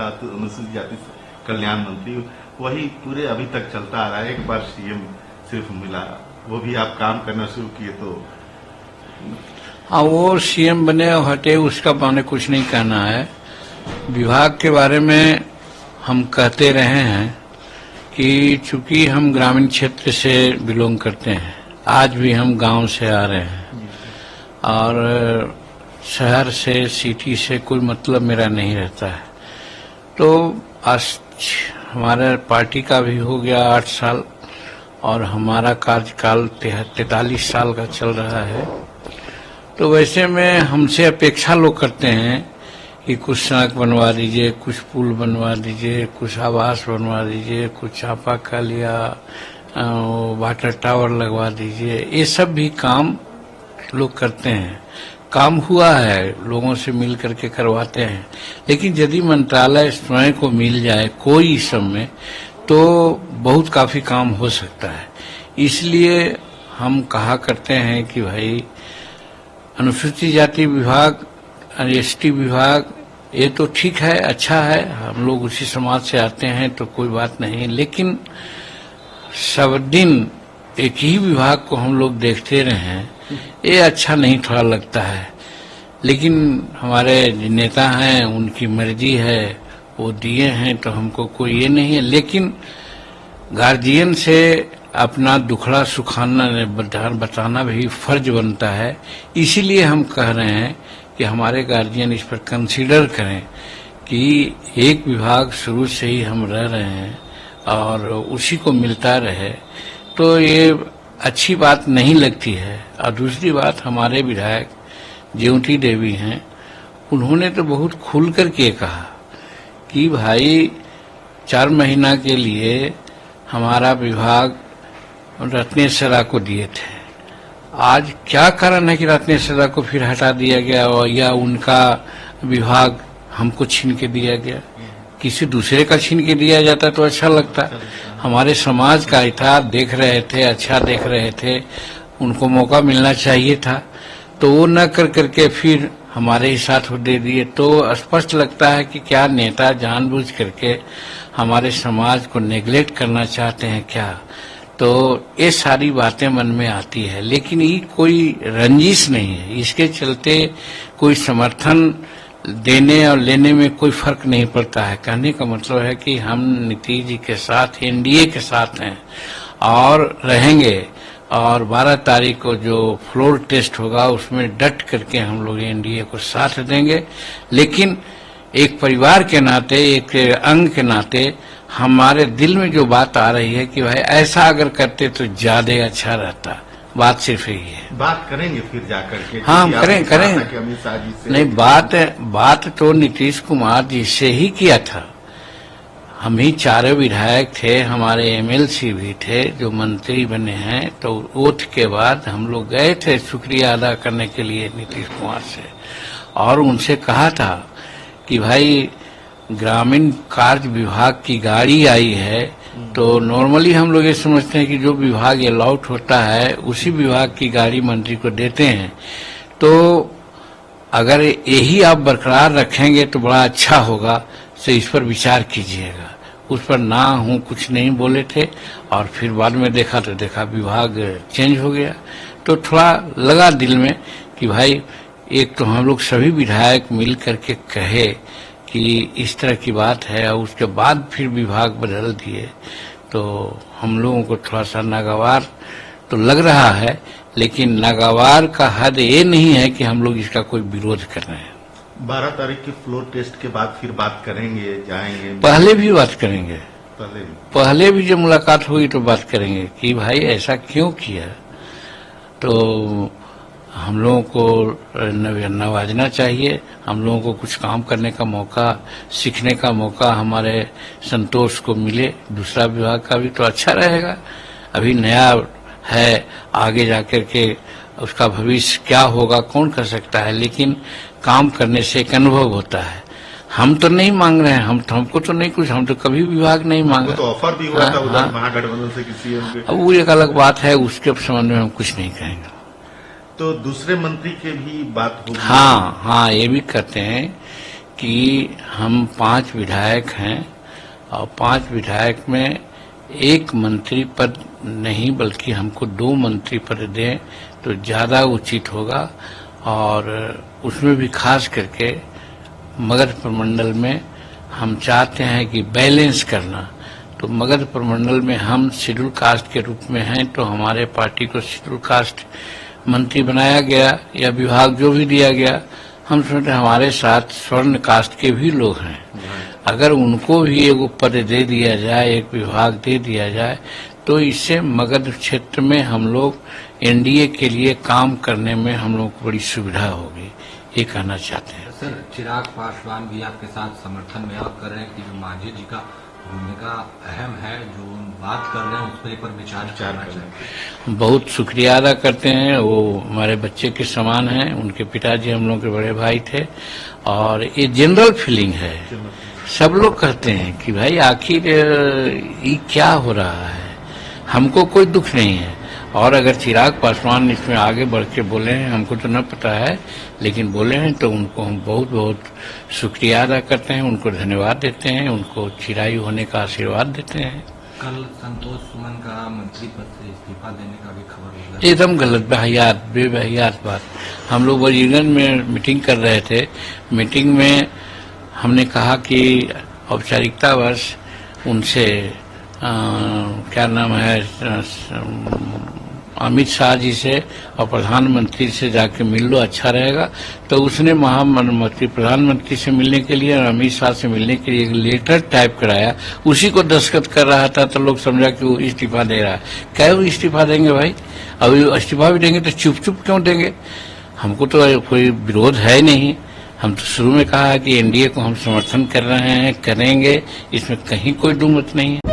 बात अनुसूचित जाति कल्याण मंत्री, वही पूरे अभी तक चलता आ रहा है। एक बार सीएम सिर्फ मिला, वो भी आप काम करना शुरू किए तो। हाँ, वो सीएम बने और हटे उसका मैंने कुछ नहीं कहना है। विभाग के बारे में हम कहते रहे हैं कि चूंकि हम ग्रामीण क्षेत्र से बिलोंग करते हैं, आज भी हम गांव से आ रहे हैं और शहर से सिटी से कोई मतलब मेरा नहीं रहता है। तो आज हमारा पार्टी का भी हो गया 8 साल और हमारा कार्यकाल 43 साल का चल रहा है। तो वैसे में हमसे अपेक्षा लोग करते हैं कि कुछ सड़क बनवा दीजिए, कुछ पुल बनवा दीजिए, कुछ आवास बनवा दीजिए, कुछ चापाकल या वाटर टावर लगवा दीजिए। ये सब भी काम लोग करते हैं, काम हुआ है, लोगों से मिल करके करवाते हैं। लेकिन यदि मंत्रालय स्वयं को मिल जाए कोई इस सब में तो बहुत काफी काम हो सकता है। इसलिए हम कहा करते हैं कि भाई अनुसूचित जाति विभाग, एसटी विभाग, ये तो ठीक है, अच्छा है, हम लोग उसी समाज से आते हैं तो कोई बात नहीं। लेकिन सब दिन एक ही विभाग को हम लोग देखते रहे हैं, ये अच्छा नहीं थोड़ा लगता है। लेकिन हमारे नेता हैं, उनकी मर्जी है, वो दिए हैं तो हमको कोई ये नहीं है। लेकिन गार्जियन से अपना दुखड़ा सुखाना बताना भी फर्ज बनता है। इसीलिए हम कह रहे हैं कि हमारे गार्जियन इस पर कंसीडर करें कि एक विभाग शुरू से ही हम रह रहे हैं और उसी को मिलता रहे, तो ये अच्छी बात नहीं लगती है। और दूसरी बात, हमारे विधायक ज्योति देवी हैं, उन्होंने तो बहुत खुल करके कहा कि भाई 4 महीना के लिए हमारा विभाग रत्नेश्वरा को दिए थे। आज क्या कारण है कि रत्नेश्वरा को फिर हटा दिया गया या उनका विभाग हमको छीन के दिया गया? किसी दूसरे का छीन के दिया जाता तो अच्छा लगता। हमारे समाज का हित देख रहे थे, अच्छा देख रहे थे, उनको मौका मिलना चाहिए था, तो वो न कर करके फिर हमारे ही साथ दे दिए। तो स्पष्ट लगता है कि क्या नेता जानबूझ करके हमारे समाज को नेग्लेक्ट करना चाहते हैं क्या? तो ये सारी बातें मन में आती है। लेकिन ये कोई रंजिश नहीं है, इसके चलते कोई समर्थन देने और लेने में कोई फर्क नहीं पड़ता है। कहने का मतलब है कि हम नीतीश जी के साथ, एनडीए के साथ हैं और रहेंगे। और 12 तारीख को जो फ्लोर टेस्ट होगा उसमें डट करके हम लोग एनडीए को साथ देंगे। लेकिन एक परिवार के नाते, एक अंग के नाते हमारे दिल में जो बात आ रही है कि भाई ऐसा अगर करते तो ज्यादा अच्छा रहता। बात सिर्फ यही है। बात करेंगे फिर जाकर के। हाँ, करें नहीं, बात तो नीतीश कुमार जी से ही किया था। हम ही 4 विधायक थे, हमारे एमएलसी भी थे जो मंत्री बने हैं। तो ओथ के बाद हम लोग गए थे शुक्रिया अदा करने के लिए नीतीश कुमार से, और उनसे कहा था कि भाई ग्रामीण कार्य विभाग की गाड़ी आई है, तो नॉर्मली हम लोग ये समझते हैं कि जो विभाग अलॉट होता है उसी विभाग की गाड़ी मंत्री को देते हैं। तो अगर यही आप बरकरार रखेंगे तो बड़ा अच्छा होगा, तो इस पर विचार कीजिएगा। उस पर ना हूँ कुछ नहीं बोले थे, और फिर बाद में देखा तो विभाग चेंज हो गया। तो थोड़ा लगा दिल में कि भाई एक तो हम लोग सभी विधायक मिल करके कहे कि इस तरह की बात है, और उसके बाद फिर विभाग बदल दिए, तो हम लोगों को थोड़ा सा नागवार तो लग रहा है। लेकिन नागवार का हद ये नहीं है कि हम लोग इसका कोई विरोध कर रहे हैं। 12 तारीख के फ्लोर टेस्ट के बाद फिर बात करेंगे, जाएंगे? पहले भी बात करेंगे, पहले भी जब मुलाकात होगी तो बात करेंगे कि भाई ऐसा क्यों किया। तो हम लोगों को नवाजना चाहिए, हम लोगों को कुछ काम करने का मौका, सीखने का मौका हमारे संतोष को मिले। दूसरा विभाग का भी तो अच्छा रहेगा। अभी नया है, आगे जाकर के उसका भविष्य क्या होगा कौन कर सकता है। लेकिन काम करने से एक अनुभव होता है। हम तो नहीं मांग रहे हैं, हमको तो नहीं कुछ, हम तो कभी विभाग नहीं मांगा। तो ऑफर भी हुआ था उधर महागठबंधन से किसी। अब वो एक अलग बात है, उसके संबंध में हम कुछ नहीं कहेंगे। तो दूसरे मंत्री के भी बात होगी? हाँ, ये भी कहते हैं कि हम 5 विधायक हैं और 5 विधायक में एक मंत्री पद नहीं बल्कि हमको 2 मंत्री पद दें तो ज्यादा उचित होगा। और उसमें भी खास करके मगध प्रमंडल में हम चाहते हैं कि बैलेंस करना। तो मगध प्रमंडल में हम शेड्यूल कास्ट के रूप में हैं तो हमारे पार्टी को शेड्यूल कास्ट मंत्री बनाया गया या विभाग जो भी दिया गया। हम सोचते हमारे साथ स्वर्ण कास्ट के भी लोग हैं, अगर उनको भी एक पद दे दिया जाए, एक विभाग दे दिया जाए तो इससे मगध क्षेत्र में हम लोग एनडीए के लिए काम करने में हम लोग को बड़ी सुविधा होगी, ये कहना चाहते हैं। सर, चिराग पासवान भी आपके साथ समर्थन में आप कर रहे हैं कि जो मांझी जी का भूमिका अहम है, जो बात कर रहे हैं उस पर विचार करना चाहिए। बहुत शुक्रिया अदा करते हैं, वो हमारे बच्चे के समान हैं, उनके पिताजी हम लोग के बड़े भाई थे और ये जनरल फीलिंग है। सब लोग कहते हैं कि भाई आखिर ये क्या हो रहा है, हमको कोई दुख नहीं है। और अगर चिराग पासवान इसमें आगे बढ़ के बोले हैं, हमको तो न पता है, लेकिन बोले हैं तो उनको हम बहुत बहुत शुक्रिया अदा करते हैं, उनको धन्यवाद देते हैं, उनको चिरायु होने का आशीर्वाद देते हैं। कल संतोष सुमन का मंत्री पद से इस्तीफा देने का भी खबर हुआ। एकदम गलत, बेबहियात बात। हम लोग वजीरगंज में मीटिंग कर रहे थे, मीटिंग में हमने कहा कि औपचारिकतावश उनसे क्या नाम है अमित शाह जी से और प्रधानमंत्री से जाके मिल लो, अच्छा रहेगा। तो उसने महामंत्री प्रधानमंत्री से मिलने के लिए और अमित शाह से मिलने के लिए एक लेटर टाइप कराया, उसी को दस्तखत कर रहा था तो लोग समझा कि वो इस्तीफा दे रहा है। क्या वो इस्तीफा देंगे भाई? अभी इस्तीफा भी देंगे तो चुप चुप क्यों देंगे? हमको तो कोई विरोध है नहीं, हम तो शुरू में कहा है कि एनडीए को हम समर्थन कर रहे हैं, करेंगे, इसमें कहीं कोई दुमत नहीं है।